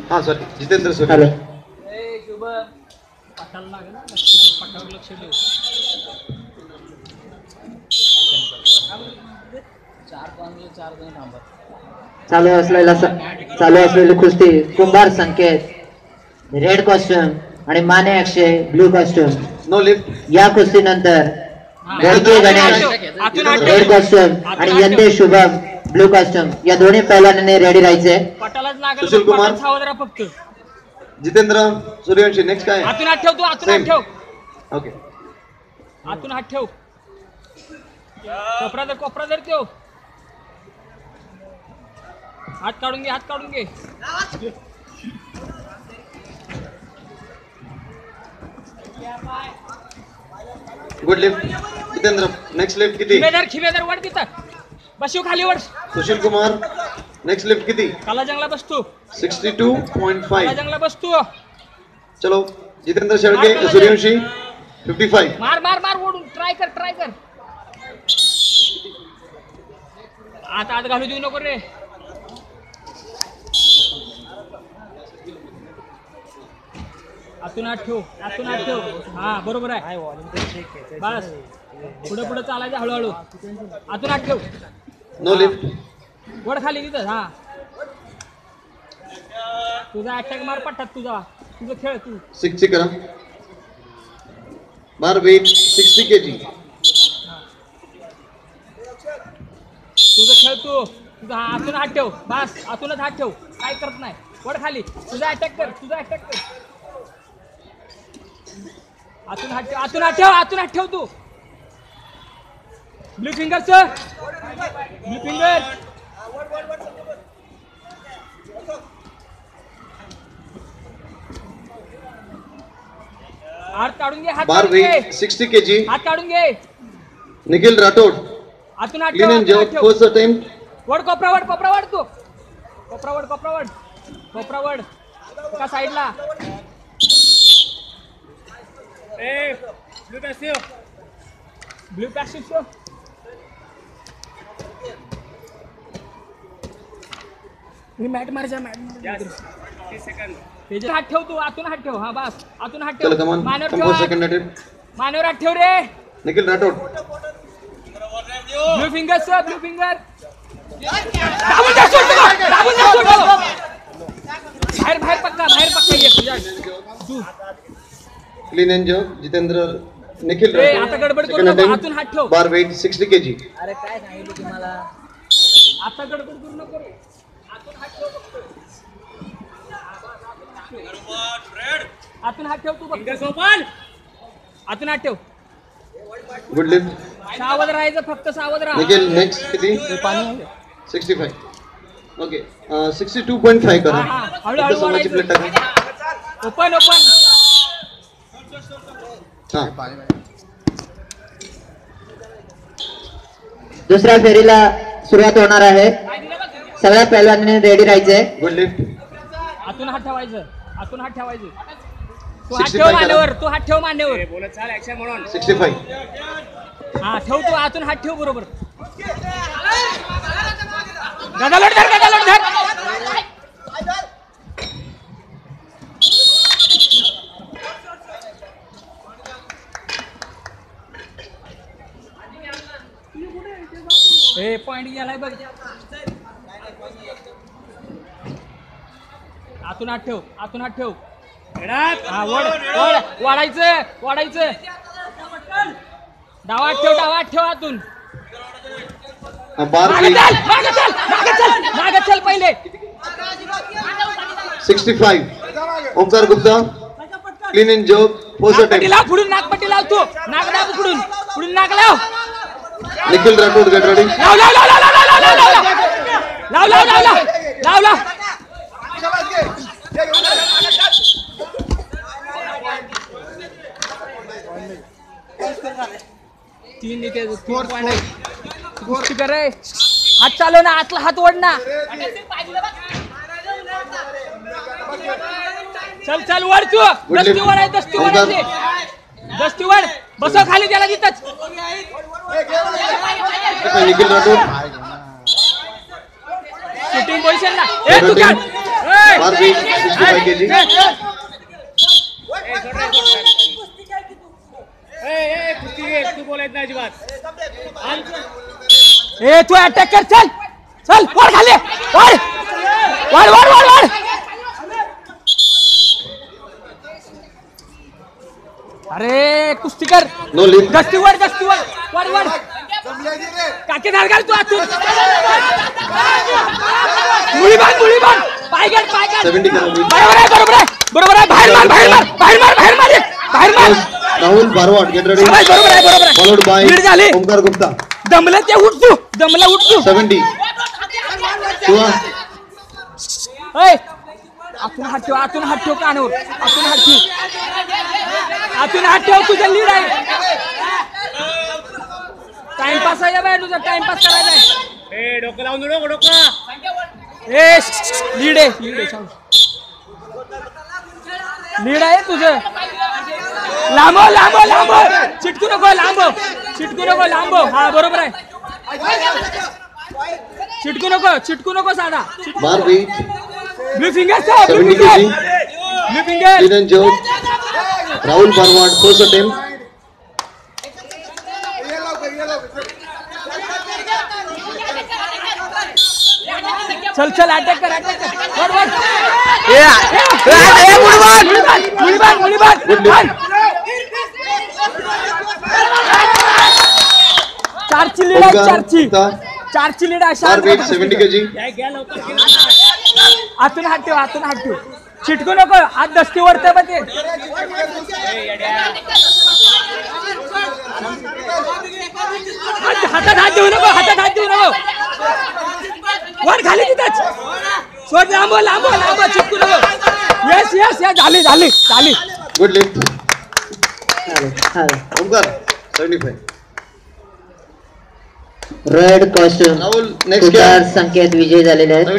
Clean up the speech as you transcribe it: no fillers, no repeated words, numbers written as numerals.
हाँ sorry Jitendra sir hello चालू असलेली कुस्ती कुंभार संकेत रेड कॉस्ट्युम आणि माने अक्षय ब्लू कॉस्ट्युम नो लिफ्ट या कुस्तीनंतर गडके गणेश रेड कॉस्ट्युम आणि यंदे शुभम ब्लू कॉस्ट्युम या दोन्ही पैलवानांनी रेडी राहायचे. सुशील कुमार जितेंद्र सूर्यवंशी नेक्स्ट काय आतून हात ठेव तू आतून हात ठेव ओके आतून हात ठेव कोपरा धर ठेव हात काढून घे good lift Jitendra next lift किती खिवेदर वड तिथं बसू खाली वड. सुशील कुमार नेक्स्ट लिफ्ट किती काला जंगला बसतो 62.5 काला जंगला बसतो. चलो जितेंद्र शेळके सूर्यवंशी 55 मार ओढून ट्राय कर आता आत घालू देऊ नको रे. आतून हात ठेव हा बरोबर आहे बस पुढे चालायचं हळूहळू आतून हात ठेव. नो लिफ्ट वर खाली तिथं हा तुझा अटॅक मार पट्टात तुझं खेळ तू 60 करा बार वेट 60 kg तुझं खेळ तुझा आतून हात ठेव बस आतूनच हात ठेव काय करत नाही वर खाली तुझा अटॅक कर आतून हात ठेव तू ब्लू फिंगर हात काढून घे बार वेट 60 kg हात काढून घे. निखिल राठोड आतून हात clean and jerk first attempt वड कोपरा वड तू कोपरा वड का साईडला ब्लू पॅसिव मॅट मारजा हात ठेव तू आतून हात ठेव हा बस आतून हात ठेव मानेवर हात ठेव रे. निखिल राठोड ब्लू फिंगर बाहेर पक्का ये तू clean and jerk Jitendra Nikhil आता गडबड करू नको आतून हात ठेव बार वेट 60 kg अरे काय सांगितलं तुम्हाला आता गडबड करू नको आतून हात ठेव आतून हात ठेव तू आतून हात ठेव. गुड लिफ्ट सावध राहायचं फक्त सावध राहा. निखिल नेक्स्ट किती 65 ओके 62.5 करा हळूहळू समोरची प्लेट टाका ओपन हां दुसऱ्या फेरीला सुरुवात होणार आहे. सगळ्या पैलवानांनी रेडी राहायचे. गुड लिफ्ट आतून हात ठेवायचं तू हात ठेव मान्यवर बोलत चाल ऍक्शन म्हणून 65 हा ठेव तू आतून हात ठेव बरोबर गदालोट धर पॉइंट गेलाय बघ आतून हात ठेव हा वाढायचं डावा ठेव आतून मागे चल पहिले 65 Omkar Gupta clean and jerk first attempt पुढून नागपट्टी लाव तू नाग दाब पुढून नाग लाव निखिल राठोड गेट रेडी लाव 3 गोष्टी कर रे हात चालव ना आतला हात ओढ ना चल वड तू दस्ती वड आहे दस्ती वड बसव खाली त्याला तिथंच निखिल राठोड शूटिंग पोझिशन ना ए तू काढ 65 kg. ए तू अटॅक कर चल चल वर खाली वर वर वर वर वर अरे कुस्ती कर No lead. गस्तीवर वर वर काके धार घाल तू आतून मुळी बांध पाय घाल 70 kg. बरोबर आहे बाहेर मार Rahul Barwat, get ready. बरोबर आहे Followed by लीड झाली Omkar Gupta. दमला उठ तू 70. Shiva. ए आतून हात ठेव कानावर आतून हात ठेव तुझं लीड आहे टाइमपास आहे बाय तुझा टाइमपास करायचा आहे ए डोकं लावून डोकं ए लीड आहे तुझं लांब चिटकू नको लांब हा बरोबर आहे चिटकू नको साधा Bar beat. Blue finger 70 kg. Blue finger Clean and jerk. Rahul Barwat, first attempt. चल अटॅक कर वर मुळी बांध चारची लीड आहे चारची लीड आहे Bar weight 70 kg. आतून हात ठेव चिटकू नको हात दस्ती वरते बघ ते हातात हात देऊ नको वर खाली तिथंच सोड लांब चिटकू नको यस झाली Good lift. Hello Omkar 75. Red costume Rahul next तुषार game. संकेत विजयी झालेले आहेत 70.